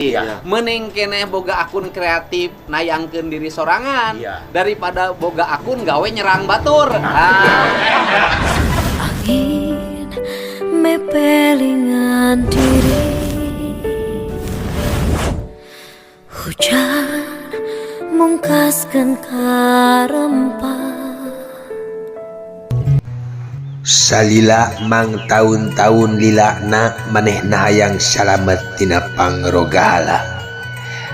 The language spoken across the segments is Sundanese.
Iya. Mending keneh boga akun kreatif nayangkeun diri sorangan daripada boga akun gawe nyerang batur. Angin mepelingan diri, hujan mungkaskan karempah. Salila mang tahun-tahun lilakna manehna hayang salamet tina pangrogala.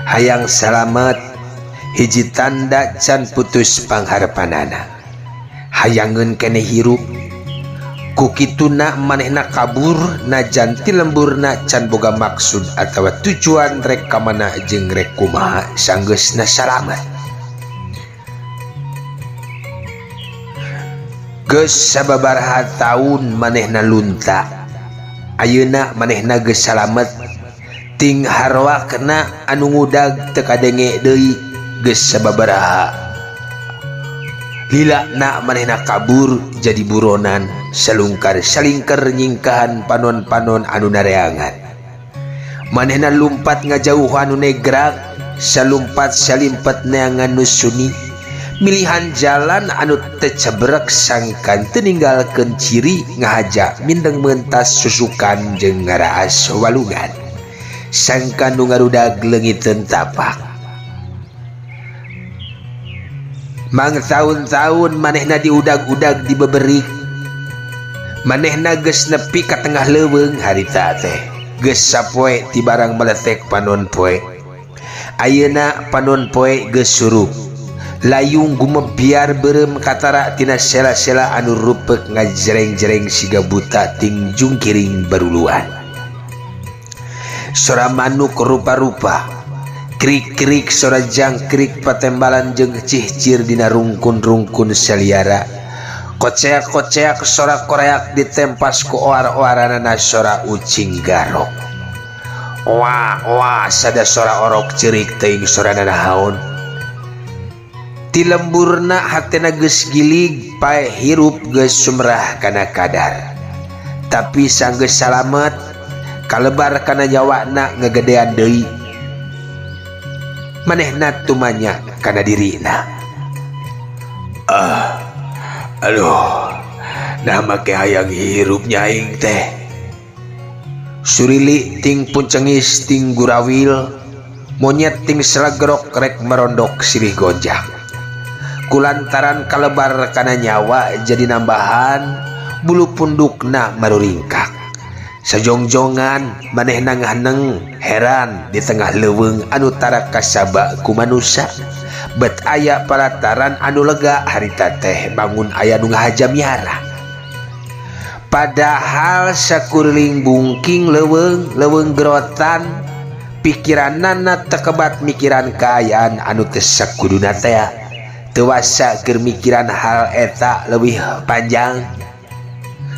Hayang salamet hiji tanda can putus pangharpanana. Hayangeun keneh hirup ku kituna manehna kabur najan ti lemburna can boga maksud atawa tujuan rek ka mana jeung rek kumaha sanggeusna salamet. Geus sababaraha taun manehna lunta, ayeuna manehna geus salamet ting harwakna anu ngudag teu kadenge deui geus sababaraha lilakna manehna kabur jadi buronan salungkar salingker nyingkahan panon-panon anu nareangan. Manehna lumpat ngajauhan anu negrak salumpat salimpet neangan nu suni, milihan jalan anu tecebrek sangkan teninggalkeun ciri ngahaja mindeng mentas susukan jeung ngaraas walungan sangkan nu ngarudag leungiteun tapak. Mang tahun-tahun manehna diudag-udag dibeberik, manehna geus nepi ka tengah leuweung harita teh geus sapoe ti barang meletek panon poe. Ayeuna panon poe geus surup layung gumebiar beureum katara tina sela-sela anu rupek ngajreng-jreng siga buta ting jungkiring baruluan. Sora manuk rupa-rupa, krik-krik sora jangkrik patembalan jeung cihcir dina rungkun-rungkun saliara. Koceak-koceak sora koreak ditempas ku oar-oaranana sora ucing garok. Wah sada sora orok ceurik teuing sorana nahaon. Ti lemburna hatena geus gilig pae hirup geus sumrah kana kadar. Tapi sanggeus salamet kalebar kana nyawana ngagedean deui. Manehna tumanya kana dirina. Aduh, nah make hayang hirup nyaing teh. Surili ting puncengis ting gurawil, monyet ting selagrok rek merondok silih gonjang. Kulantaran kalebar kana nyawa jadi nambahan bulu pundukna maruringkak. Sajongjongan manehna ngahaneng heran di tengah leuweung anu tara kasaba ku manusia. Bet aya palataran anu lega harita teh bangun aya nu ngahaja miara. Padahal sakuriling bungking leuweung gerotan pikiranna tekebat mikiran kaayaan anu teu sakuduna teh. Tewasa keur mikiran hal eta leuwih panjang.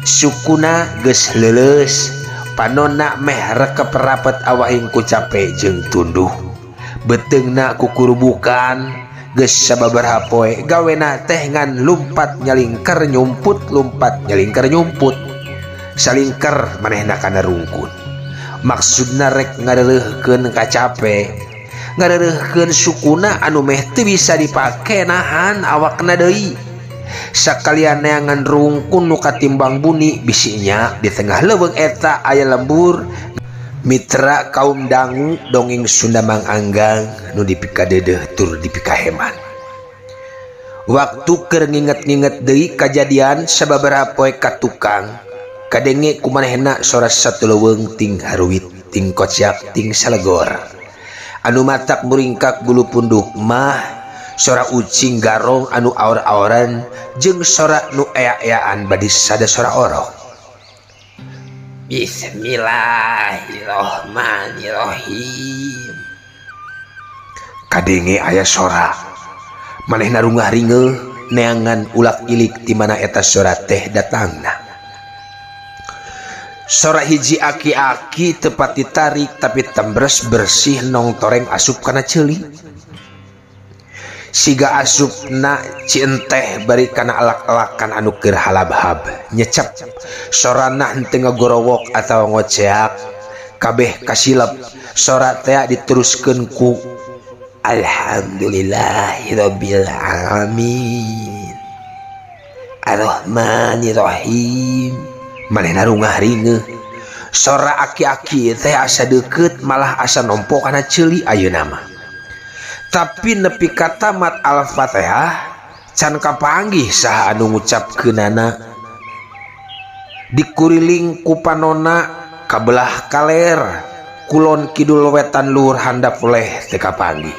Sukuna geus leuleus, panonna meh rekep rapet awahing ku capek jeung tunduh. Beteungna kukurubukan geus sababaraha poe gawena teh ngan lumpat nyalingker nyumput. Salingker manehna kana rungkun. Maksudna rek ngareureuhkeun ka capek. Ngareureuhkeun sukuna anu meh teu bisa dipake nahan awakna deui. Sakalian neangan rungkun nu katimbang buni bisinya di tengah leuweung eta aya lembur mitra kaum dangu dongeng Sunda Mang Anggang nu dipika deudeuh tur dipika heman. Waktu keur nginget-nginget deui kajadian sababaraha poe ka tukang kadenge kumanehna sora satu leuweung ting haruit ting kocak ting salegor. Anu matak muringkak bulu punduk mah sora ucing garong anu aor-aoran jeung sora nu ea-eaan badi sada sora orok. Bismillahirrahmanirrahim. Kadenge aya sora manehna rungah ringeuh neangan ulak ilik di mana eta sora teh datangna. Sora hiji aki-aki tepat ditarik tapi tembres bersih nong toreng asup kana ceuli. Siga asupna cienteh bari kana alak-alakan anu keur halab-hab nyecep sorana henteu ngagorowok atawa ngoceak kabeh kasilep Sora teh diteruskeun ku Alhamdulillahirabbil alamin Ar-Rahmanir-Rahim. Manehna rungah ringgeuh. Sora aki-aki teh asa deukeut malah asa nompo kana ceuli ayeuna mah. Tapi nepi ka tamat Al-Fatihah can kapanggih saha anu ngucapkeunana. Dikuriling ku panonna kabelah kaler kulon kidul wetan luhur handap leh teu kapanggih.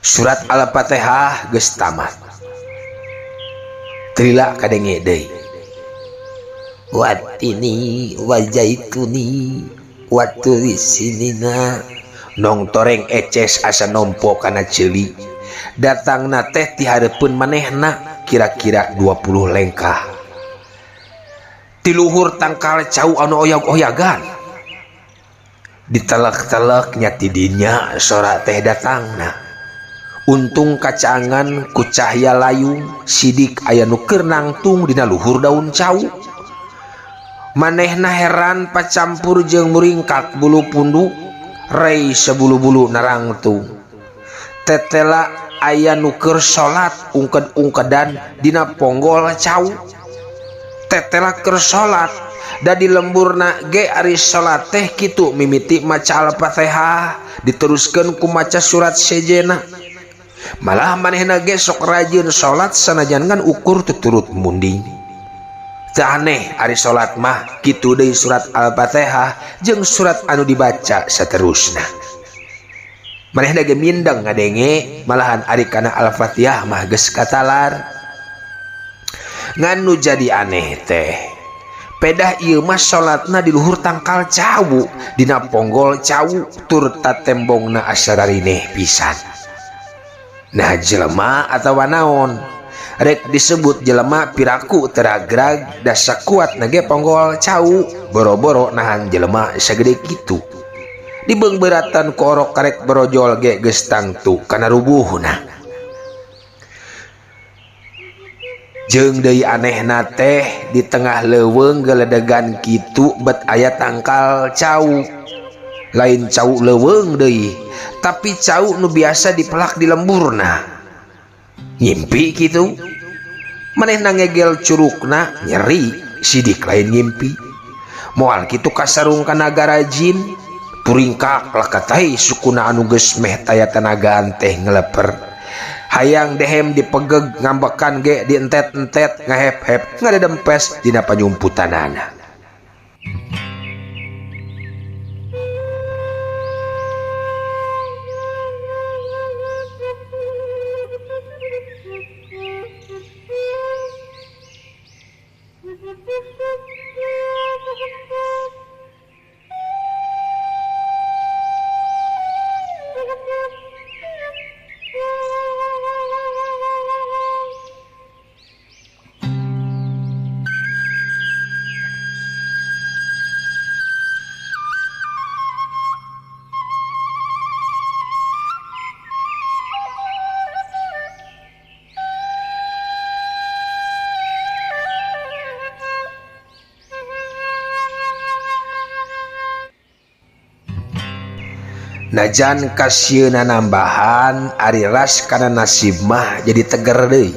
Surat Al-Fatihah geus tamat. Trila kadenge deui. Watini wajaituni waturi sinina. Nong toreng eces asa nompo kana ceuli. Datangna teh ti hareupeun manehna kira-kira 20 lengkah. Ti luhur tangkal cau anu oyag-oyagan. Ditelek-telek nya ti dinya sora teh datangna. Untung kacangan ku cahya layung sidik aya nu keur nangtung dina luhur daun cau. Manehna heran pacampur jeung muringkak bulu punduk rei sebulu-bulu narangtung. Tetela aya nu keur salat ungked-ungkedan dina ponggol cau. Tetela keur salat da di lemburna ge ari salat teh kitu mimiti maca Al-Fatihah diteruskeun ku maca surat sejena. Malah manehna ge sok rajin salat sanajan ngan ukur tuturut munding. Teu aneh ari salat mah kitu deui surat Al-Fatihah jeung surat anu dibaca saterusna. Manehna ge mindeng ngadenge malahan ari kana Al-Fatihah mah geus katalar. Ngan nu jadi aneh teh pedah ieu mah salatna di luhur tangkal cau dina ponggol cau tur tatembongna asa rarineh pisan. Nah jelema atawa naon rek disebut jelema piraku teragrag da sakuat nage ponggol cau boro-boro nahan jelema sagede kitu. Dibeungbeuratan ku orok karek brojol ge geus tangtu kana rubuhna. Jeung deui anehna teh di tengah leuweung geledegan kitu bet aya tangkal cau. Lain cau leuweung deui, tapi cau nu biasa dipelak di lemburna. Ngimpi kitu. Manehna ngegel curugna nyeri sidik lain ngimpi. Moal kitu kasarung ka nagara jin, puringkak lakatai sukuna anu geus meh taya tenagaan teh ngeleper. Hayang dehem dipegeg ngambekan ge dientet-entet ngahep-hep ngadedempes dina panyumputanana. Najan kasieuna nambahan ari ras kana nasib mah jadi teger deui.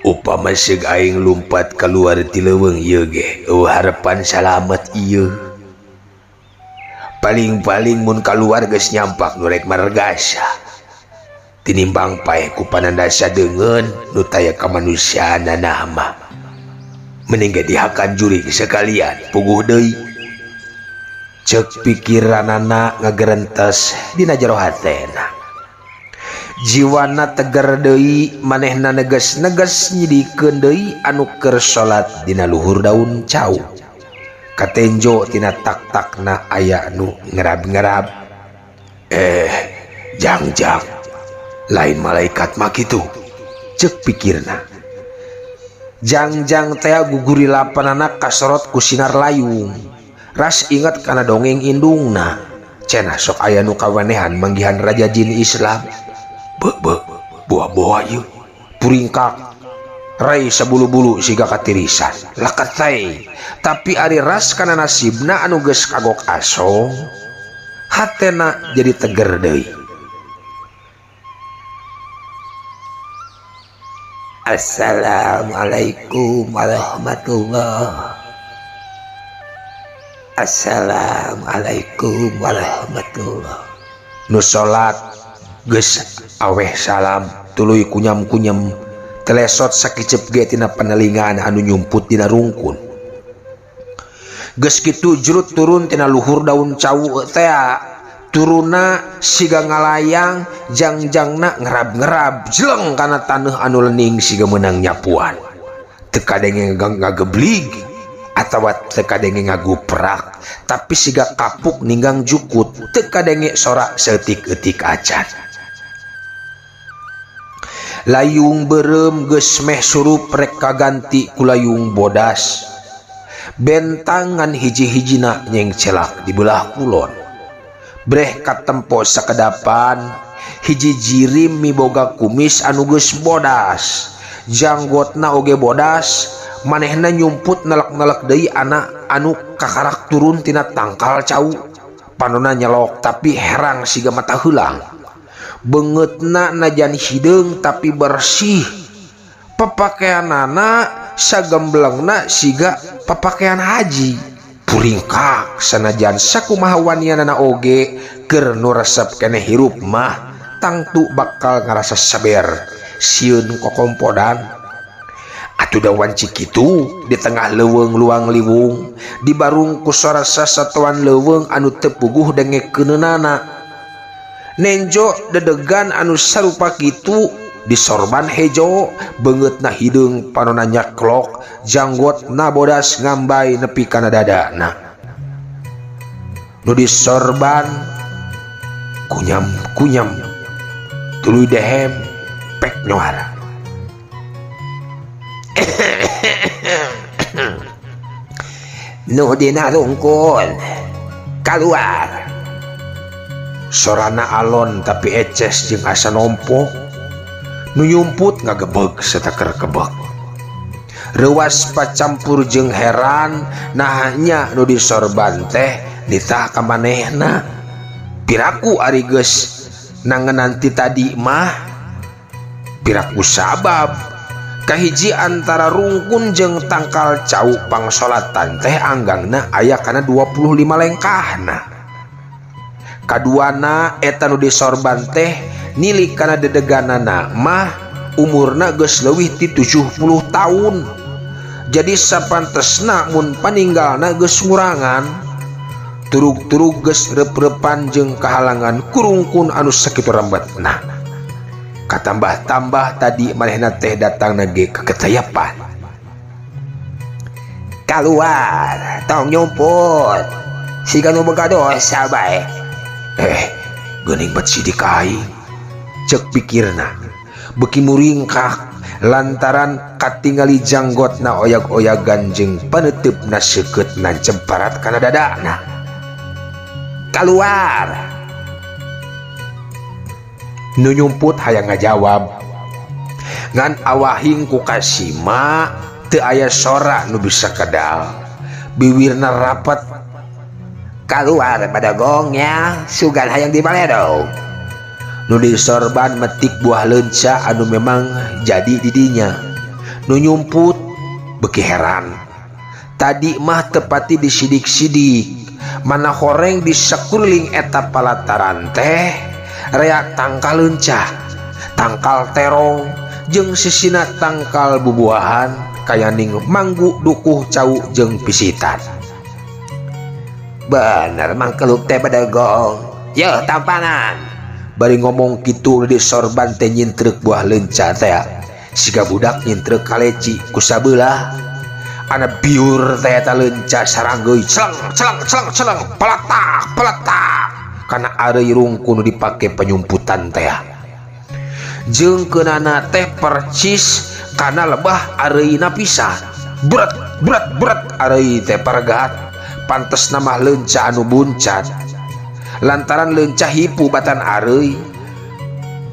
Upama seug aing lumpat keluar ti leuweung ieu ge harepan salamet ieu. Paling-paling mun kaluar geus nyampak nu rek margasa. Tinimbang paeh ku panandasa deungeun nu taya kamanusiaanana mah. Mending ge dihakan jurig sekalian puguh deui. Cek pikiranana ngagerentes dina jero hatena. Jiwana teger deui manehna neges-neges nyidikeun deui anu keur salat dina luhur daun cau. Katenjo tina tak-takna aya nu ngerab-ngerab. Jangjang lain malaikat mah kitu. Cek pikirna. Jangjang teh guguri lapanana kasorot ku sinar layung. Ras ingat kana dongeng indungna cenah sok aya nu kawenehan manggihan raja jin Islam. Buah-buah ieu puringkak rai sabulu-bulu siga katirisan lakatai tapi ari ras kana nasibna anu geus kagok asong hatena jadi teger deui. Assalamualaikum warahmatullah. Assalamualaikum warahmatullah. Nu salat geus aweh salam tuluy kunyam-kunyam telesot sakicep ge tina panelingan anu nyumput dina rungkun. Geus kitu jurut turun tina luhur daun cawu teh turuna siga ngalayang jangjangna ngerab-ngerab jeleng kana taneuh anu leuning siga meunang nyapuan. Teu kadenge ngageblig atawa teu kadenge ngaguprak tapi siga kapuk ninggang jukut teu kadenge sorak seetik-etik acan. Layung berem geus meh surup rek kaganti ku layung bodas. Bentangan hiji-hijina nyeng celak di belah kulon. Breh katempo sakedapan hiji jirim miboga kumis anu geus bodas. Janggotna oge bodas, manehna nyumput nelek-nelek deui anak anu kakarak turun tina tangkal cau. Panonna nyelok tapi herang siga mata heulang. Beungeutna najan hideung tapi bersih. Papakeanana sagemblengna siga papakean haji. Puringkak sanajan sakumaha wanianana oge keur nu resep keneh hirup mah tangtu bakal ngarasa saber sieun kokompodan. Atuh dawan cikitu di tengah leuweung luang liwung dibarung ku sora sasatuan leuweung anu teu puguh dengekeunana. Nenjo dedegan anu sarupa kitu disorban hejo beungeutna hideung panonna nyaklok janggotna bodas ngambai nepi kana dadana. Nu disorban kunyam-kunyam tuluy dehem pek nyoara. Nu dina rungkun kaluar sorana alon tapi eces jeung asa nompo. Nu yumput ngagebeg setaker kebeg. Reuas pacampur jeung heran nahnya nu disorban teh ditah ka manehna. Piraku ari geus nangenan ti tadi mah piraku sabab kahiji antara rungkun jeung tangkal cau pangsolatan teh anggangna aya kana 25 lengkahna. Kaduana eta nu disorban teh nilik kana dedeganana mah umurna geus leuwih ti 70 tahun. Jadi sapantesna mun paninggalna geus ngurangan turug-turug geus rep-repan jeung kahalangan kurungkun anu sakitu rembetna. Katambah-tambah tadi manehna teh datangna ge keketayapan. Kaluar tong nyumput siga nu boga dosa bae. Geuning bet sidik aing cek pikirna beuki muringkak lantaran katingali janggotna oyag-oyagan jeung paneutupna seukeutna cemparat kana dadana. Kaluar. Nu nyumput hayang ngajawab ngan awahing ku kasima teu aya sora nu bisa kedal. Bibirna rapet. Kaluar pada gongnya sugan hayang dibaledo. Nu disorban metik buah leunca anu memang jadi didinya. Nu nyumput beuki heran. Tadi mah tepati disidik-sidik mana horeng di sakuring eta palataran teh rea tangkal leunca, tangkal terong jeung sisina tangkal bubuahan kayaning manggu dukuh cau jeung pisitan. Bener mangkeluk teh badagong. Yeuh tampanan. Bari ngomong kitu disorban teh nyintreuk buah leunca teh. Siga budak nyintreuk kaleci ku sabelah. Ana biur teh eta leunca saranggeui celeng peletak. Kana areuy rungkun dipake penyumputan teh. Jeung keunana teh percis kana lebah areuina pisan. Berat areuy teh paragat. Pantes nama leunca anu buncat lantaran leunca hipu batan areuy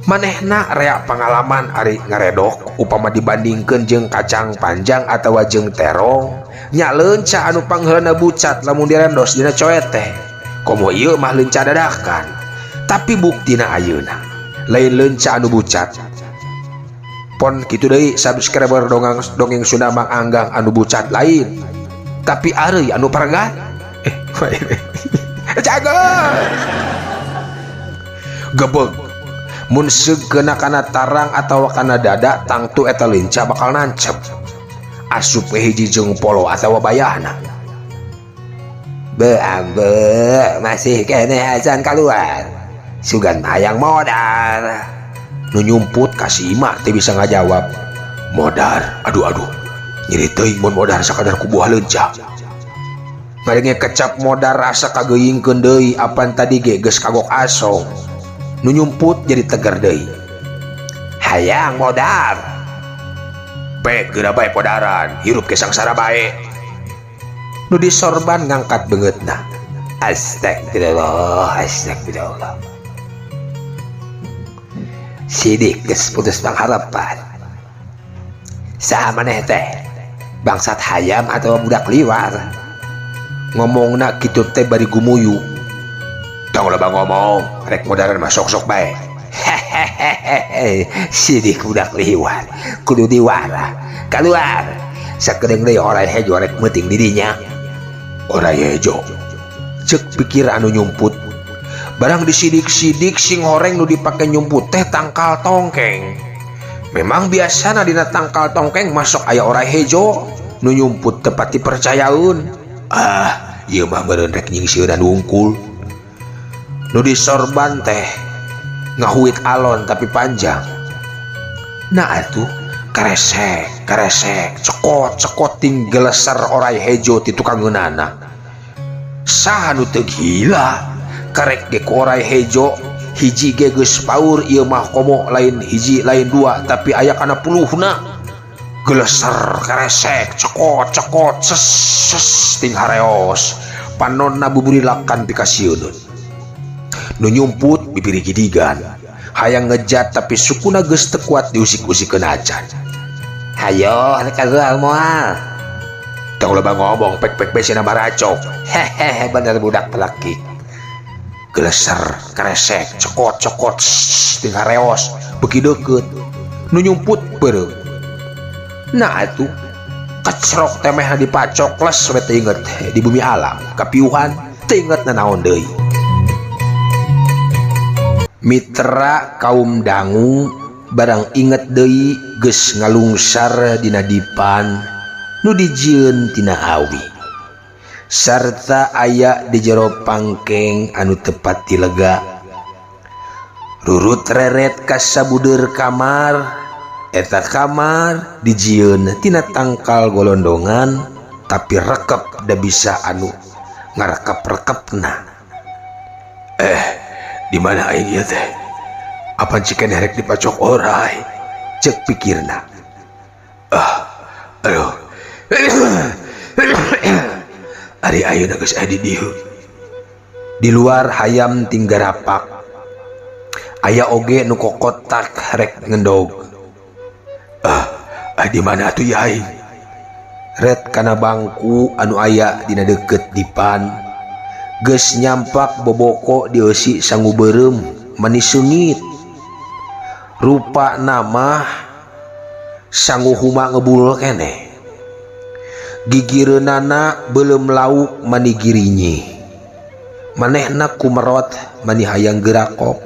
manehna rea pengalaman ari ngaredok upama dibandingkeun jeung kacang panjang atawa jeung terong nya leunca anu pangheulna bucat lamun direndos dina coet teh komo ieu mah leunca dadakan tapi buktina ayeuna lain leunca anu bucat pon kitu deui subscriber dongeng Sunda Mang Anggang anu bucat lain tapi ari anu paragat jago gebeg mun seugena kana tarang atawa kana dada tangtu eta leunca bakal nancep asup hiji jeung polo atawa bayahna beambe masih kene hajan keluar sugan hayang modar nu nyumput kasih imah teh bisa ngajawab modar aduh nyeri teuing mun modar sakadar kubuah leunca ngadenge kecap modar rasa kageuyingkeun deui apan tadi ge geus kagok asong nu nyumput jadi tegar deui hayang modar pek geura bae podaran hirup ke sangsara bae nu disorban ngangkat beungeutna astagfirullah sidik geus putus pangharapan saha maneh teh bangsat hayam atau budak liwar ngomongna kitu teh bari gumuyu tong loba ngomong rek modaran mah sok-sok bae sidik budak liwar kudu diwara keluar sakedeung deui orai hejo rek meuting didinya orai hejo ceuk pikir anu nyumput barang disidik-sidik sing horeng nu dipake nyumput teh tangkal tongkeng memang biasana dina tangkal tongkeng masuk aya orai hejo nu nyumput tepat dipercayaun ieu mah meureun rek nyingsieunan wungkul nu disorban teh ngahuit alon tapi panjang nah atuh karesek cekot ting geleser orai hejo ti tukang ngeunana saha nu teu gila karek ge ku orai hejo hiji ge geus paur ieu mah komo lain hiji lain dua tapi aya kana puluhna geleser karesek cekot ses ting hareos panonna buburilakan pikasieun nu nyumput bibiri gidigan hayang ngejat tapi sukuna geus teu kuat diusik-usikeun acan hayo rek keluar moal tong loba ngomong pek besina baracok hehehe bener budak pelaki geleser karesek cekot ting hareos beuki deukeut nu nyumput beureum nah atuh kecrok teh meh dipacok les we teu inget di bumi alam kapiuhan teu inget nanaon deui mitra kaum dangu barang inget deui geus ngalungsar dina dipan nu dijieun tina awi sarta aya di jero pangkeng anu tepat tilega rurut reret ka sabudeur kamar eta kamar dijieun tina tangkal golondongan tapi rekep da bisa anu ngarekep-rekepna di mana aing ieu teh apa cikeun rek dipacok orai ceuk pikirna aduh ari ayeuna geus aya di dieu di luar hayam ting garapak aya oge nu kokotak rek ngendog di mana atuh ya aing ret kana bangku anu aya dina deukeut dipan geus nyampak boboko dieusi sangu beureum manis seungit rupa nama sangu huma ngebul kene gigireunana beuleum lauk mani girinyi manehna kumerot mani hayang gerakok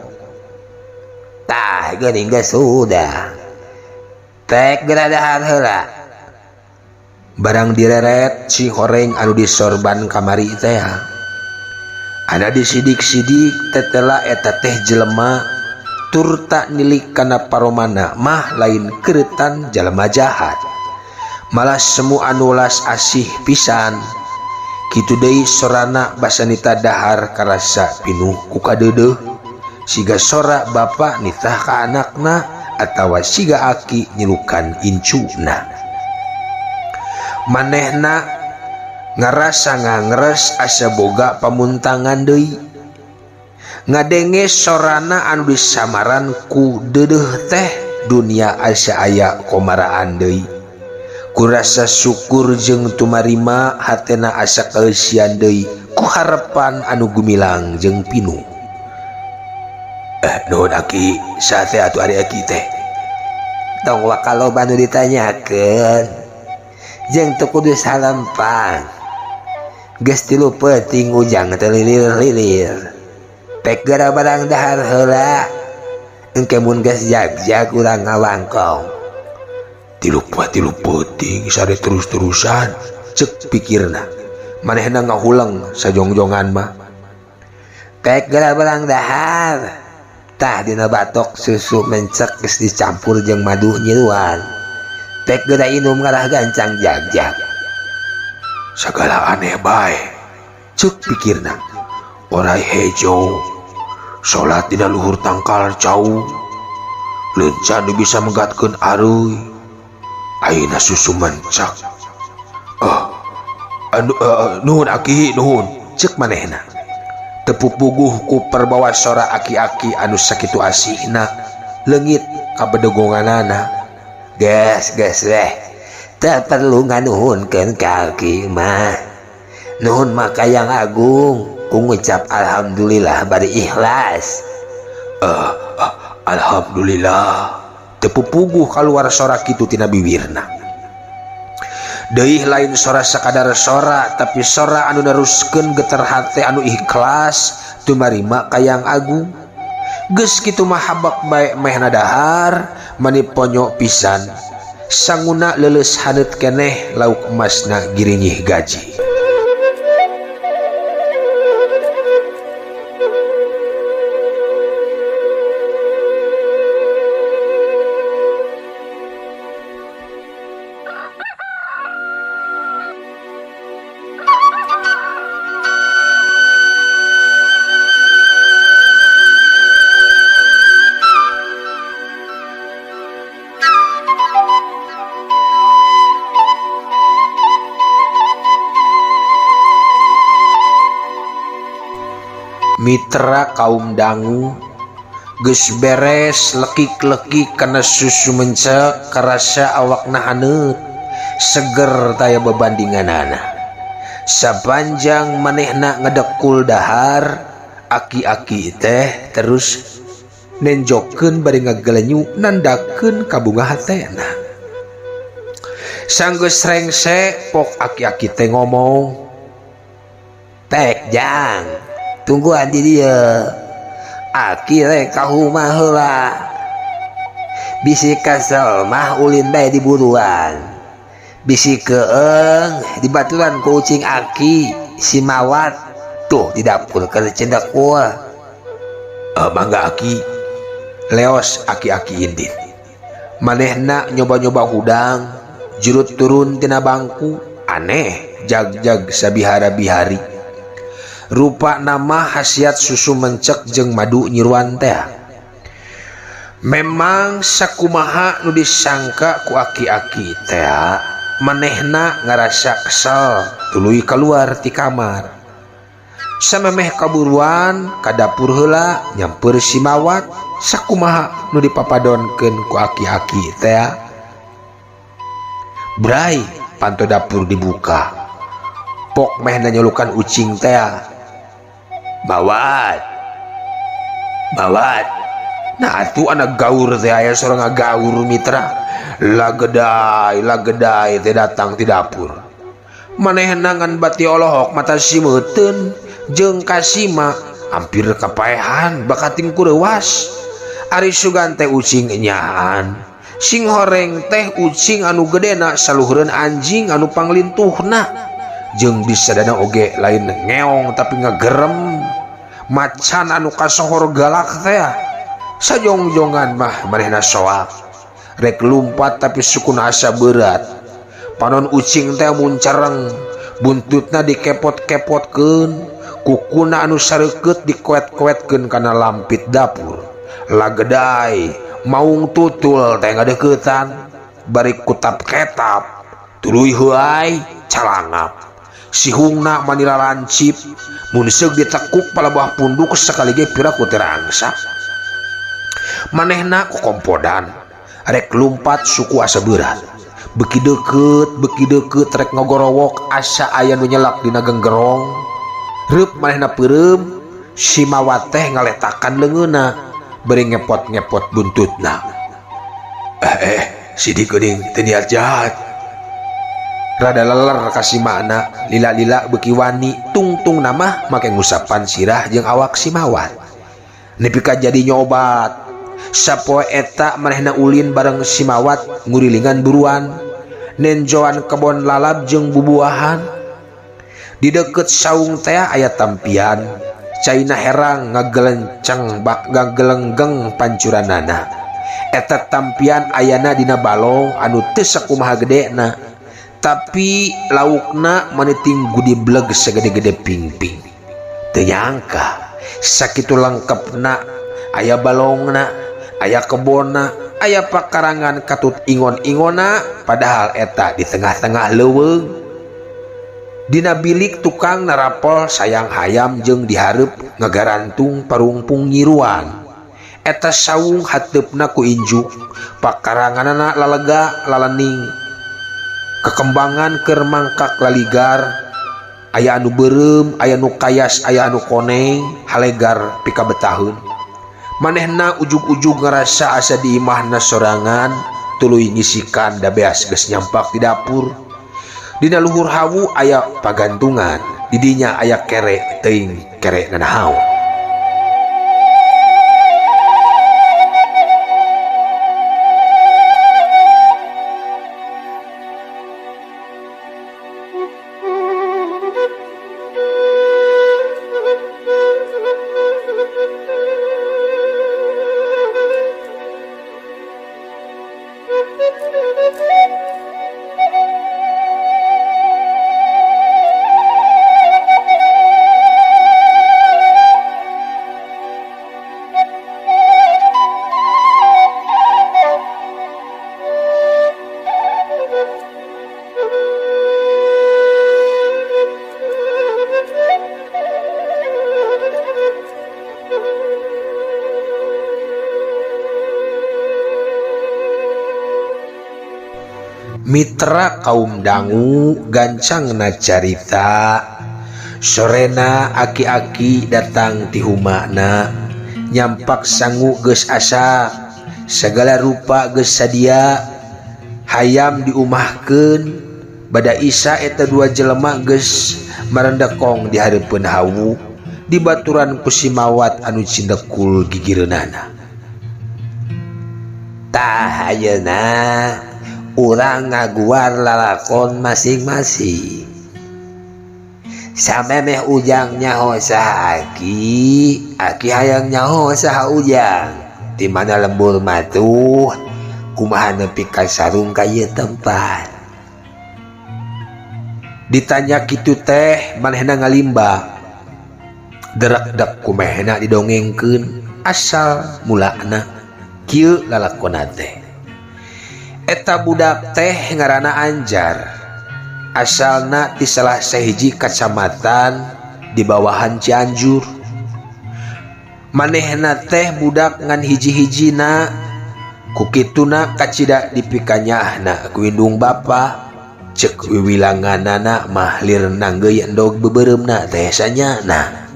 tah geuning geus sudah tek geradahan heula barang direret si horeng anu disorban kamari teh ada disidik-sidik tetela eta teh jelema tur tak nilik kana paromana mah lain keretan jalema jahat malah semu anu las asih pisan kitu deui sorana basanita dahar karasa pinuh ku kadeudeuh siga sora bapa nitah ka anakna atawa siga aki nyilukan incuna manehna ngarasa ngangres asa boga pamuntangan deui ngadenge sorana anu disamaran ku deudeuh teh dunia asa aya komaraan deui. Kurasa syukur jeung tumarima hatena asa kaeusian deui ku harepan anu gumilang jeung pinuh. Nuhun Aki, sate atuh ari Aki teh. Tong wakaloba nu ditanyakeun jeung teu kudu salempang. Geus 3 peuting ujang teu lilir-lilir. Pek gara barang dahar heula. Engke mun geus jag-jag urang ngawangkong. 3 peuting sare terus-terusan cek pikirna. Manehna ngahulang sajongjongan mah. Pek gara barang dahar. Tah dina batok susu mencek geus dicampur jeung madu nyiruan. Pek gara inum ngarah gancang jag-jag. Sagala aneh bae. Cek pikirna. Orai hejo. Salat dina luhur tangkal cau. Leuncan nu bisa menggatkeun areuy. Ayeuna susu mencek. Nuhun Aki, nuhun. Cek manehna. Teu puguh ku perbawa sora aki-aki anu sakitu asihna leungit ka bedogonganana. Gas weh. Teu perlu nganuhunkeun ka Aki mah. Nuhun maka yang agung ku ngucap alhamdulillah bari ikhlas. Alhamdulillah. Teu puguh kaluar sora kitu tina bibirna. Deui lain sora sakadar sora tapi sora anu neruskeun geter hate anu ikhlas tumarima ka yang agung. Geus kitu mah habak bae mehna dahar mani ponyo pisan. Sanguna leuleus hadeut keneh lauk emasna girinyih gaji. Mitra kaum dangu geus beres lekik-lekik kana susu mencek karasa awakna haneut seger taya bebandinganana. Sapanjang manehna ngedekul dahar aki-aki teh terus nenjokeun bari ngagelenyu nandakeun kabunga hatena. Sanggeus rengse pok aki-aki teh ngomong, "Tek jang, tungguan di dia. Aki rek kahumah heula. Bisi kasel mah ulin bae di buruan. Bisi keeng di baturan ku ucing Aki si Mawat tuh di dapur keur cendak gua." Mangga Aki. Leos aki-aki indit. Manehna nyoba-nyoba hudang, jurut turun tina bangku, aneh jag-jag sabihara-bihari. Rupa nama khasiat susu mencek jeung madu nyiruan teh. Memang sakumaha nu disangka ku aki-aki teh, manehna ngarasa kesel tuluy keluar ti kamar. Samemeh kaburuan ka dapur heula nyamper si Mawat sakumaha nu dipapadonkeun ku aki-aki teh. Brai panto dapur dibuka. Pok meh nanyolukan ucing teh. Mawat. Nah atuh anak gaur teh aya sorang ngagaur mitra. Lagedai teh datang ti dapur. Manehna ngan bati olohok mata simeuteun jeung kasima hampir kapaehan bakating kurewas. Ari sugan teh ucing enyaan. Sing horeng teh ucing anu gedena saluhureun anjing anu panglintuhna. Jeung disadana oge lain ngeong tapi ngagerem. Macan anu kasohor galak teh sajongjongan mah manehna soak rek lumpat tapi sukuna asa berat. Panon ucing teh muncereng buntutna dikepot-kepotkeun kukuna anu sareukeut dikoet-koetkeun kana lampit dapur. Lagedai maung tutul teh ngadeuketan bari kutap ketap tuluy heuai calangap sihungna manila lancip mun seug ditekuk palabuh punduk sekali ge pira ku terangsa manehna kokompodan rek lumpat suku asa berat beki deket rek ngogorowok asa aya nu nyelak dina genggerong reup manehna peureum si mawat teh ngaletakan leungeunna beri ngepot-ngepot buntutna Sidi Geuning teu niat jahat rada leler kasih makna lila-lila beki wani tungtung nama make ngusapan sirah jeung awak si mawat nepi ka jadi nyobat sapoe eta manehna ulin bareng si mawat ngurilingan buruan nenjoan kebon lalab jeung bubuahan di deket saung teh aya tampian caina herang ngagelenggeng pancuranana eta tampian ayana dina balong anu teu sakumaha gedena tapi laukna meneting gudi bleg segede-gede pingping teu nyangka sakitu lengkepna aya balongna aya kebonna aya pakarangan katut ingon-ingona padahal eta di tengah-tengah leuweung dina bilik tukang narapol sayang hayam jeung dihareup ngagarantung parungpung nyiruan eta saung hateupna ku injuk pakaranganna lalega lalening kekembangan keur mangkak laligar aya anu beureum aya nu kayas aya anu koneng halegar pika betaheun manehna ujug-ujug ngerasa asa di imahna sorangan tuluy ngisikan da beas geus nyampak di dapur dina luhur hawu aya pagantungan didinya aya kere teuing kere nanahaw mitra kaum dangu gancangna carita sorena aki-aki datang ti humana nyampak sangu geus asa segala rupa geus sadia hayam diumahkeun bada isa eta dua jelema geus marendekong di hareupeun hawu di baturan ku si mawat anu cindekul gigireunana tah ayeuna urang ngaguar lalakon masing-masing samemeh ujang nyaho saha aki hayang nyaho saha ujang di mana lembur matuh kumaha nepi ka sarung ka ieu tempat ditanya kitu teh manehna ngalimba derek-dek kumehna didongengkeun asal mulana kieu lalakonna teh eta budak teh ngaranna Anjar asalna ti salah sahiji kacamatan di bawahan Cianjur manehna teh budak ngan hiji-hijina kukituna kacida dipikanyahna ku indung bapa cek wiwilanganana mah lir nanggeui endog beubeuremna teh sanyana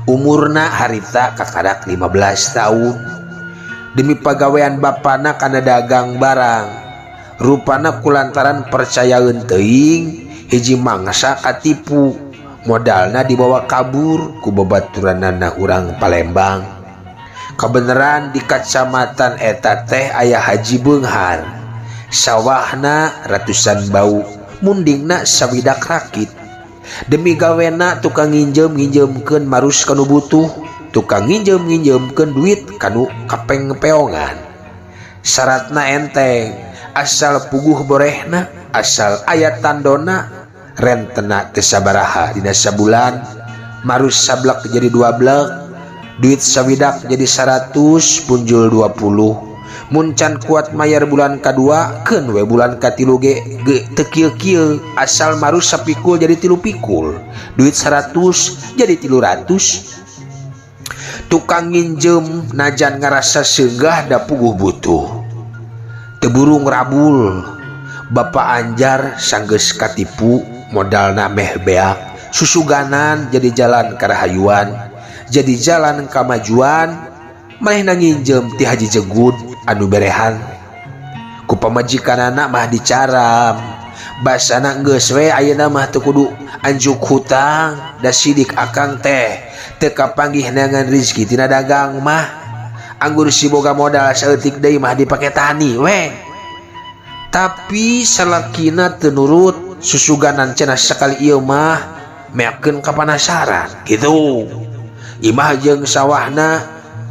umurna harita kakadak 15 tahun demi pagawean bapana kana dagang barang rupana kulantaran percayaeun teuing hiji mangsa katipu modalna dibawa kabur ku babaturanna urang Palembang kabeneran di kacamatan eta teh aya Haji Beunghar sawahna ratusan bau mundingna sawidak rakit demi gawena tukang nginjem-nginjemkeun marus kanu butuh tukang nginjem-nginjemkeun duit kanu kapeng peongan syaratna enteng asal puguh borehna asal aya tandona rentena teu sabaraha dina sabulan marus sablek jadi 2 blek duit sawidak jadi 100 punjul 20 muncan kuat mayar bulan kedua keun we bulan katilu ge teu kieu-kieu asal marus sapikul jadi 3 pikul duit 100 jadi 300 tukang nginjem najan ngarasa seunggah da puguh butuh teu buru ngrabul Bapak Anjar sanggeus katipu modalna meh beak susuganan jadi jalan karahayuan jadi jalan kamajuan manehna nginjem ti Haji Jegun anu berehan ku pamajikanana mah dicaram basana geus we ayeuna mah teu kudu anjuk hutang da sidik akang teh teu kapanggih neangan rezeki tina dagang mah anggur si boga modal saeutik deui mah dipake tani we tapi salakina teu nurut susuganan cenah sakali ieu mah meakeun kapanasaran gitu imah jeung sawahna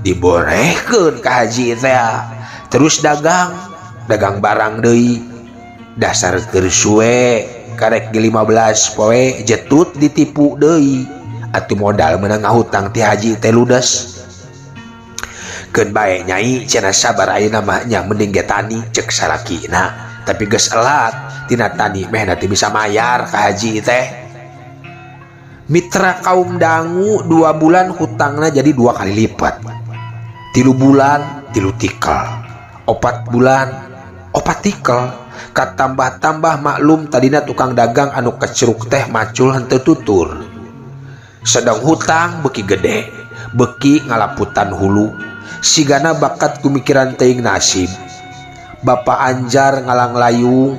diborehkeun ka haji teh terus dagang barang deui dasar keur suwe karek ge 15 poe jetut ditipu deui atuh modal meunang ngahutang ti haji teh ludes keun bae nyai cenah sabar ayeuna mah nya mending ge tani cek salakina tapi geus elat tina tani meh nanti bisa mayar ka haji teh mitra kaum dangu 2 bulan hutangna jadi 2 kali lipat 3 bulan 3 tikel 4 bulan 4 tikel katambah-tambah maklum tadina tukang dagang anu kecruk teh macul henteu tutur sedang hutang beki gede beki ngalaputan hulu sigana bakat kumikiran teuing nasib Bapak Anjar ngalang layung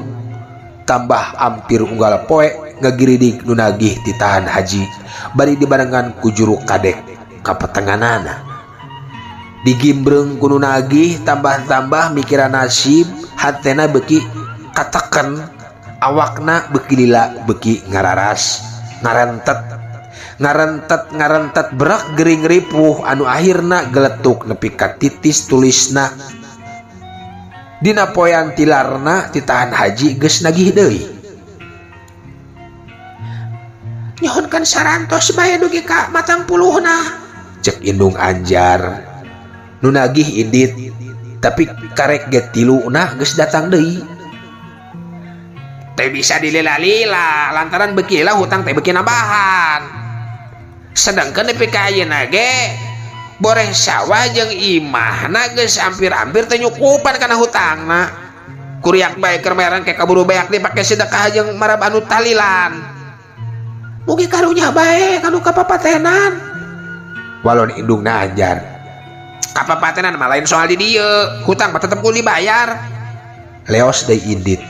tambah ampir unggal poe ngagiridik nu nagih ditahan haji bari dibarengan ku juru kadek kapetenganana digimbreng ku nu nagih tambah-tambah mikiran nasib hatena beki kateken awakna beki lila beki ngararas ngarentet berak gering ripuh anu akhirna geletuk nepi ka titis tulisna dina poean tilarna ditahan haji geus nagih deui nyohonkeun sarantos bae dugi ka matang puluhna cek indung Anjar nu nagih indit tapi karek ge tiluna geus datang deui teh bisa dilila-lila lantaran beki lah hutang teh beki nambahan sedangkeun nepi ka ayeuna ge boreh sawah jeung imahna geus hampir-hampir teh nyukupan kana hutangna kuriak bae keur mereng ke kaburu beak dipake sedekah jeung marab anu talilan mugi karunya bae kanu kapapatenan walon indungna Anjar kapapatenan mah lain soal di dieu hutang mah tetep kudu dibayar leos deui indit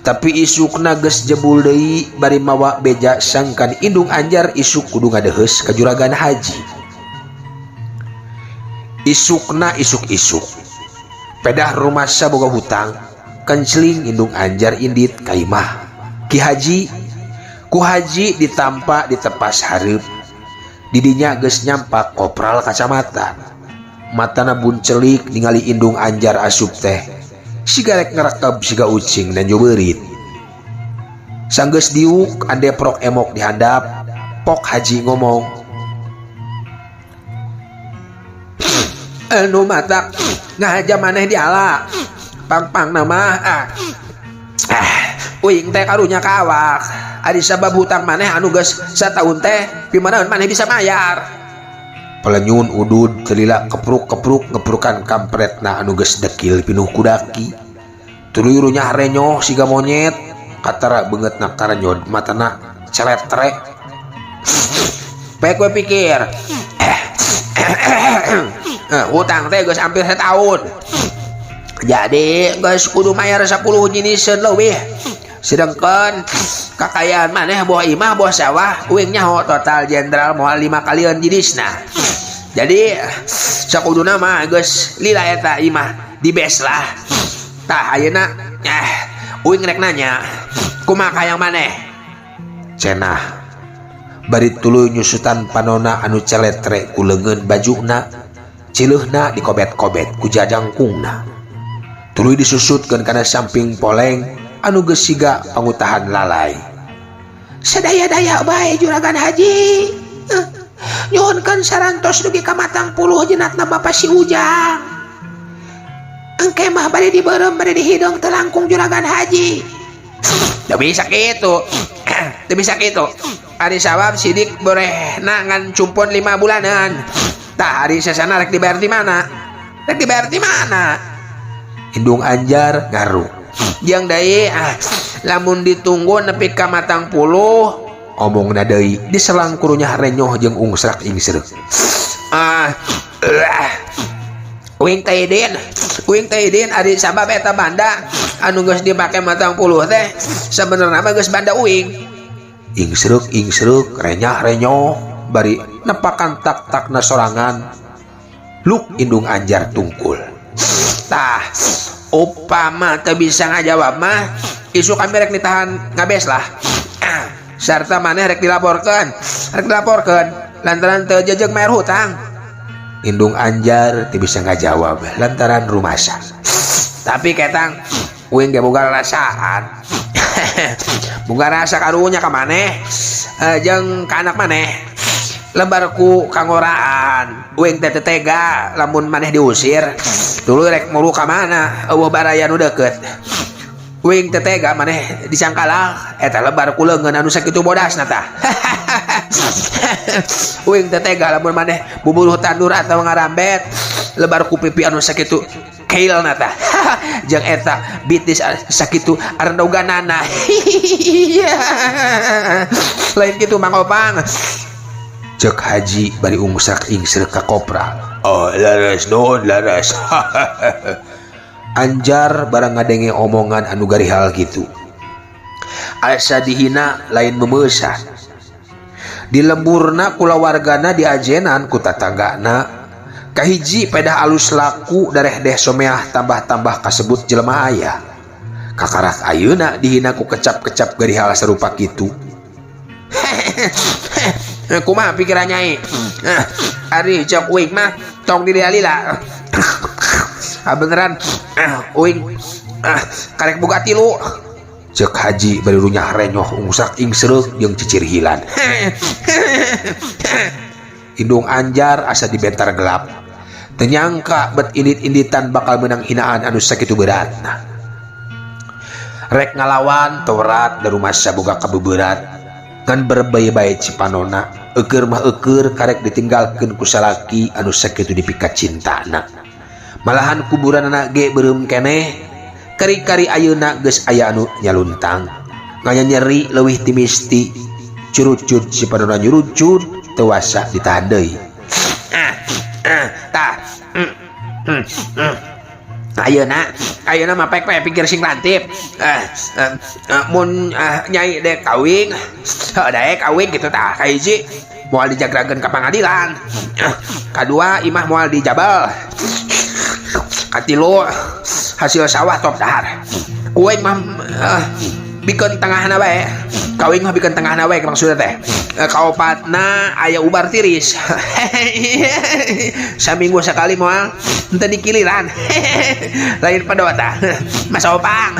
tapi isukna geus jebul deui bari mawa beja sangkan indung Anjar isuk kudu ngadeheus ka juragan haji isukna isuk-isuk pedah rumasa boga hutang kencling indung Anjar indit ka imah Ki Haji ku haji ditampa ditepas hareup didinya geus nyampak kopral kacamata matana buncelik ningali indung Anjar asup teh siga rek ngarekeb siga ucing dan jobeurit sanggeus diuk ande prok emok dihandap pok haji ngomong anu matak ngahaja maneh diala pang-pang nama uing teh karunya kawak adi sabab hutang maneh anu geus sataun teh pimanaeun maneh bisa mayar pelenyun udud celila kepruk-kepruk ngeprukan kampretna anu geus dekil pinuh kudaki tuluy-runya harenyoh siga monyet katara beungeutna karanyod matana celetre pek we pikir hutang teh geus hampir setahun jadi geus kudu mayar 10 jiniseun leuwih sedangkan kakayaan maneh boh imah boh sawah uing nyaho total jenderal moal 5 kalian jinisna jadi sakuduna mah geus lila eta imah di bes lah tah ayeuna uing rek nanya kumaha hayang maneh cenah bari tuluy nyusutan panona anu celetre ku leungeun bajuna cileuhna dikobet-kobet ku jajangkungna tuluy disusutkeun kana samping poleng anu geus siga pangutahan lalai sadaya-daya bae juragan haji nyuhunkeun sarantos dugi ka matang puluh jenatna bapak si Ujang kemah bade diberem bade dihidung telangkung juragan haji. Teu bisa kitu. Teu bisa kitu. Ari sabab sidik boreh ngan cumpun 5 bulanan. Tah ari sasana rek dibayar di mana? Rek dibayar di mana? Indung Anjar ngaru. Yang deui lamun ditunggu nepi ka 40 omongna deui diselang kurunya renyoh jeung ungsrak ingsreuk. Uing Taidin ari sabab eta banda anu geus dipake 40 teh sabenerna mah geus banda uing. Ingsreuk renyah-renyoh bari nepakan tak-takna sorangan. Luk Indung Anjar tungkul. Tah upama teu bisa ngajawab mah isu kami rek ditahan ngabes lah. Sarta maneh rek dilaporkeun lantaran teu jejeg mayar hutang. Indung Anjar teu bisa ngajawab lantaran rumasa. Tapi ketang uing ge boga rasaan. Boga rasa karunya ka maneh jeung ka anak maneh. Lebarku kangoraan uing teh tega lamun maneh diusir. Dulu rek mulu ka mana eueuh baraya nu deukeut. Uing teh tega maneh disangkalah eta lebar ku leungeun anu sakitu bodasna tah. Uing teh tega lamun maneh bubuluh tandur atawa ngarambet lebar ku pipi anu sakitu keilna tah. Jeung eta bitis sakitu arendoganana. Lain kitu Mang Opang. Cek Haji bari ungsak ingsreuk ka kopral. Oh laras nuhun laras. Anjar barang ngadenge omongan anu garihal gitu. Asa dihina lain memeusan. Di lemburna kula wargana diajenan ku tatanggana. Kahiji pedah alus laku dareh deh someah tambah-tambah kasebut jelema aya. Kakarak ayeuna dihina ku kecap-kecap garihal sarupa kitu. Kumaha pikiran Nyai? Ari cok uing mah tong dilila. Beneran uing karek boga tilu. Cek Haji bari runyah renyoh ungsak ingsreuk jeung cicir hilan. Indung Anjar asa dibentar gelap. Teu nyangka bet indit-inditan bakal menang hinaan anu sakitu beratna. Rek ngalawan teurat da rumasa boga kabeuberat. Kan berbae-bae cipanona eukeur mah eukeur karek ditinggalkeun ku salaki anu sakitu dipikat cintana. Malahan kuburanna ge beureum keneh. Kari-kari ayeuna geus aya anu nyaluntang. Nganyeri leuwih ti misti. Curucut cipanona nyurucut teu wasa ditahan deui. Ayeuna mah pek pikir sing lantip. Mun Nyai dek kawin, daek kawin gitu tah. Kahiji moal dijagrakeun ka pangadilan. Kadua imah moal dijabal. Katilu hasil sawah top dahar. Uing mah bikeun tengahna bae. Kawin mah bikeun tengahna bae maksudna teh. Kaopatna aya ubar tiris. Saminggu sakali moal henteu dikiliran. Lain padua tah. Mas Opang.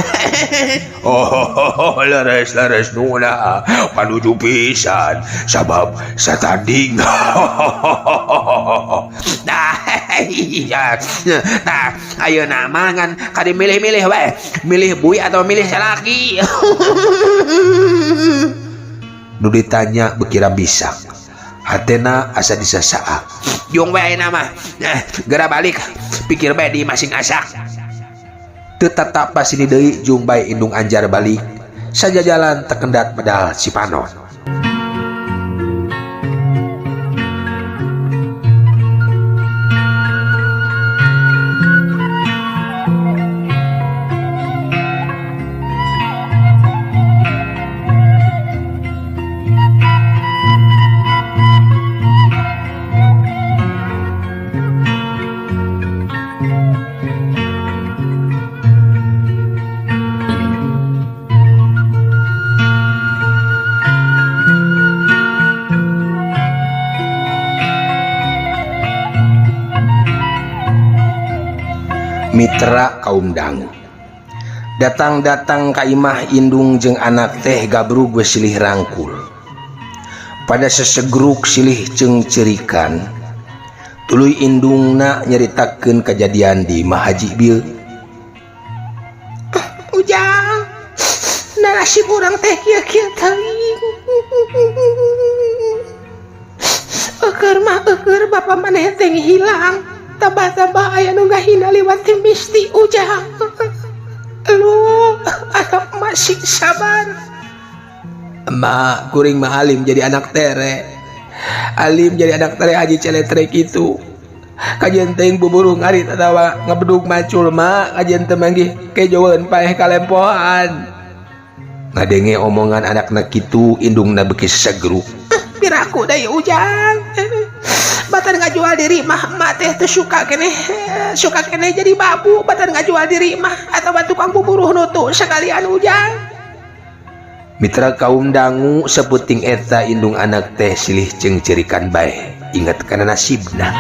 Oh, leres nuna panuju pisan sabab satanding. Nah, ayeuna mah ngan kade milih-milih wae. Milih bui atau milih salaki. Nu ditanya bekira bisa. Hatena asa disasaa. Jong wae ayeuna mah. Gera balik pikir bae di masing asak. Teu tatap pasini deui jung bae Indung Anjar balik. Sajajalan tekendat medal Cipanon. Mitra kaum dangu datang-datang ka imah indung jeung anak teh gabrug we silih rangkul. Pada sesegruk silih ceung cerikan tuluy indungna nyaritakeun kejadian di imah Haji Bieu nasib urang teh kieu-kieu teuing. Eukeur bapa maneh teh hilang. Tabah-tabah aya nu ngahina liwat ti misti ujang. Lu anak masih sabar. Emak kuring mah alim jadi anak tere. Alim jadi anak tere haji celetre gitu. Kajian teuing buburu ngarit atawa ngabedug macul mah kajian teu manggih kejoweun paeh kalempohan. Ngadenge omongan anakna kitu indungna beki segruk. Piraku da ujang. Batan ngajual diri mah emak teh teu suka keneh jadi babu. Batan ngajual diri mah atawa tukang buburuh nutu sekalian ujang. Mitra kaum dangu seputing eta indung anak teh silih ceung cerikan bae. Ingat kana nasibna.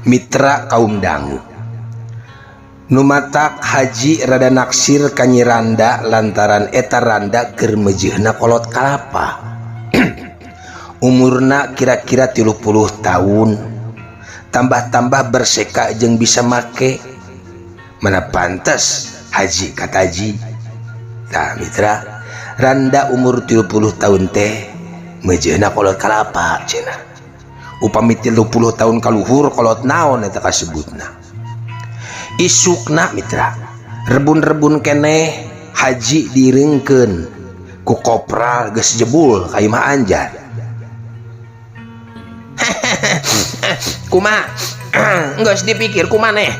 Mitra kaum dangu numatak haji rada naksir ka Nyi Randa lantaran eta Randa keur meujeuhna kolot kalapa. Umurna kira-kira 30 tahun, tambah-tambah berseka jeung bisa make. Mana pantes haji kataji. Tah mitra, Randa umur 30 tahun teh meujeuhna kolot kalapa cenah. Upami 30 tahun kaluhur kolot naon eta kasebutna. Isukna mitra rebun-rebun keneh haji direungkeun ku kopral geus jebul ka imah anjar. Kumaha geus dipikir kumaneh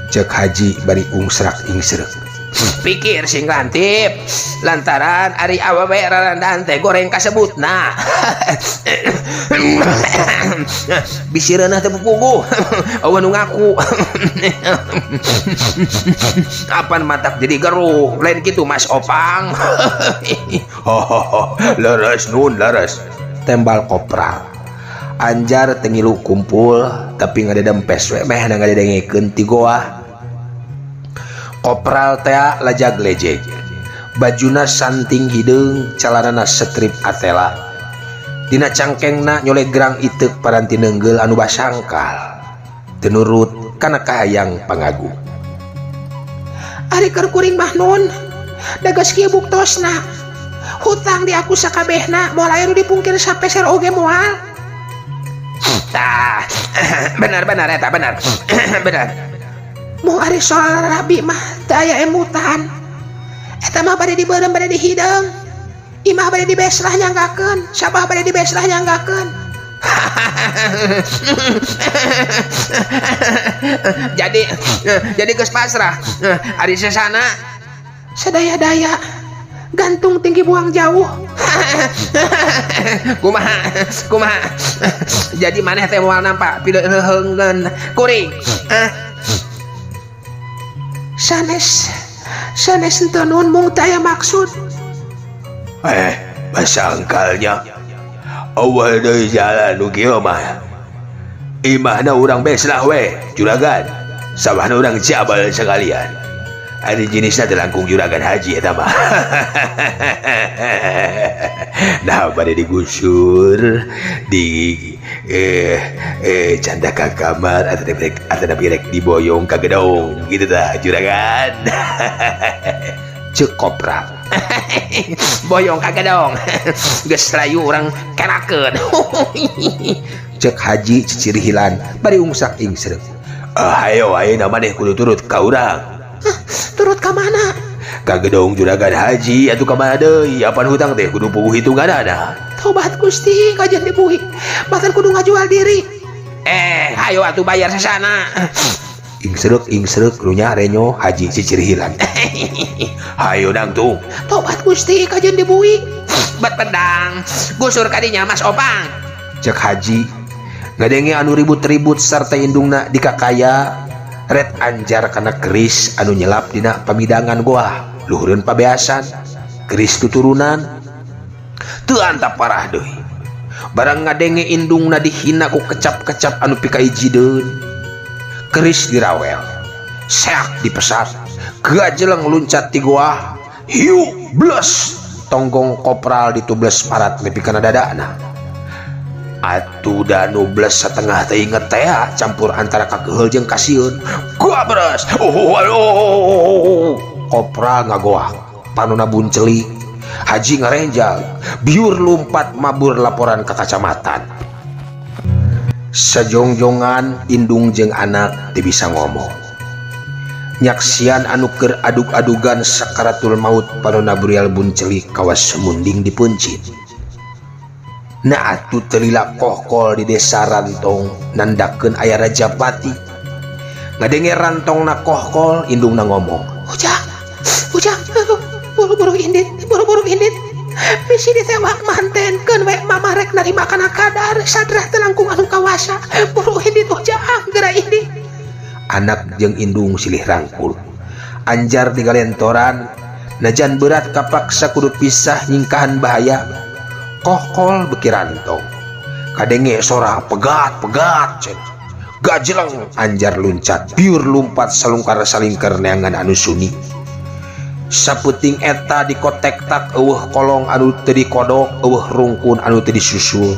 cek haji bari ungsrak ingsreuk. Pikir sing lantip lantaran ari awewe rarandaan teh goreng kasebutna. Bisireunah teh pupuguh awewe nu ngaku. Apan matak jadi geruh lain kitu Mas Opang. Leres nun leres tembal kopral. Anjar tengilu kumpul tapi ngadedempes we meh ngadedengekeun ti goa. Kopral teh lajag lejeg, bajuna santing hideung, calanana setrip atela. Dina cangkengna nyole gerang iteuk paranti neunggel anu basangkal. Teu nurut kana kahayang pangagu. Ari keur kuring mah nun, da geus kieu buktosna. Hutang di aku sakabehna moal aya nu dipungkir sapeser oge moal. Tah, benar eta benar. Benar. Mau ari soal rabi mah teu aya emutan. Eta mah bade dibeureum bade dihideung. Imah bade dibesrah nyanggakeun, sabah bade dibesrah nyanggakeun. Jadi geus pasrah. Ari sesana sadaya-daya gantung tinggi buang jauh. Kumaha jadi maneh teh moal nampak pideungeun kuring. Sanes ente nun mung taya maksud. Basangkalnya awal dari jalan nu kieu mah imahna urang beslah we juragan, sabahna urang jabal sekalian. Ari jenisna teh langkung juragan haji eta mah. Nah bade digusur di canda ka kamar atau rek diboyong ka gedong gitu dah juragan. Cek kopral. Boyong ka gedong. Geus layu urang kenakeun. Cek haji cicirihilan bari ungsak ingsreuk. Hayo ayeuna maneh kudu turut ka urang. Turut ka mana? Ka gedong juragan haji atuh ka mana deui? Apan hutang teh kudu puguh hitunganana. Tobat Gusti, kajian dipuhi. Bahkan kudu ngajual diri. Hayo atuh bayar sesana. Ingsreuk runya renyo haji cicirihilan. Hayo dangtung. Tobat Gusti, kajian dipuhi. Bet pedang, gusur kadinya Mas Opang. Cek haji, ngadenge anu ribut-ribut sarta indungna dikakaya. Red anjar kana keris anu nyelap dina pamidangan goa luhureun pabeasan keris tuturunan teu antap parah deui barang ngadenge indungna dihina ku kecap-kecap anu pikaijideun keris dirawel seak dipesat gajeleng luncat ti goa hiu bles tonggong kopral ditubles parat nepi kana dadana atuh da nu bles satengah teh inget teh campur antara kakeheul jeung kasieun gua beres kopral ngagoak panuna buncelik haji ngarenjal biur lumpat mabur laporan ke kacamatan sajongjongan indung jeung anak teu bisa ngomong nyaksian anu keur adug-adugan sakaratul maut panuna burial buncelik kawas semunding dipuncit na atuh telila kohkol di desa Rantong nandakeun aya Rajapati ngadenge rantongna kohkol indungna ngomong ujang buru-buru indit misi ditewak mantenkeun we mama rek narima kana kadar sadrah teu langkung anu kawasa buru indit ujang geura indit anak jeung indung silih rangkul anjar digalentoran najan berat kapaksa kudu pisah nyingkahan bahaya kohkol beki rantong kadenge sora pegat cen gajeleng anjar luncat biur lumpat salungkar salingker neangan anu suni saputing eta dikotek tak eueuh kolong anu teu dikodok eueuh rungkun anu teu disusul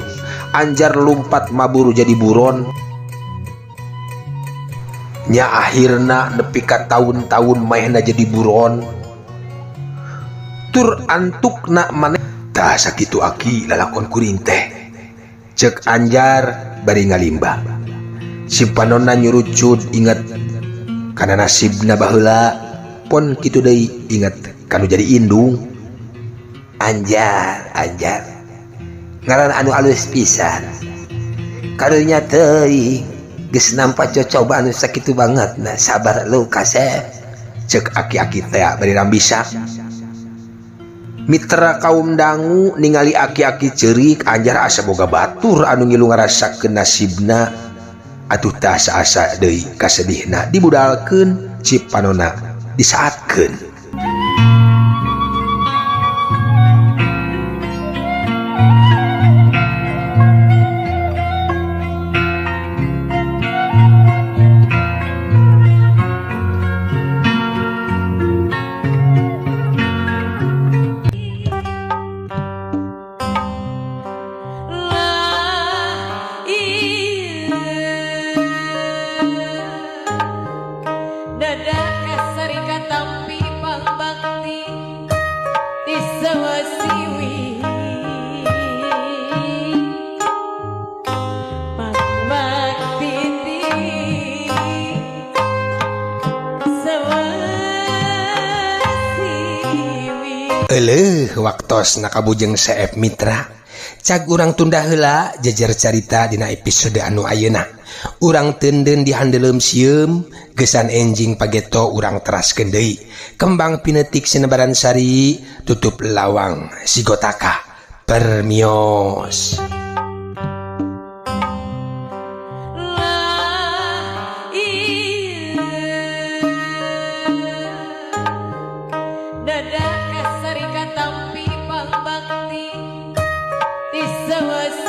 anjar lumpat maburu jadi buron nya akhirna nepi ka tahun-tahun maehna jadi buron tur antukna maneh tah sakitu aki lalakon kuring teh ceuk anjar bari ngalimbah si panonna nyurucut inget kana nasibna baheula pon kitu deui inget kanu jadi indung anjar ngaran anu alus pisan karunya teuing geus nampa cocobaan anu sakitu banget nah sabar lu kasep ceuk aki-aki teh bari rambisa mitra kaum dangu ningali aki-aki ceurik anjar asa boga batur anu ngilu ngarasakeun nasibna atuh tah asa deui kasedihna dibudalkeun cipanona disaatkeun waktos nakabujeng Seep Mitra cag urang tunda heula jejer carita dina episode anu ayeuna urang teunden dihandeuleum sieum gesan enjing pageto urang teraskeun deui kembang pinetik sinebaran sari tutup lawang sigotaka permios. Dadah kasari katampi pangbakti di sewas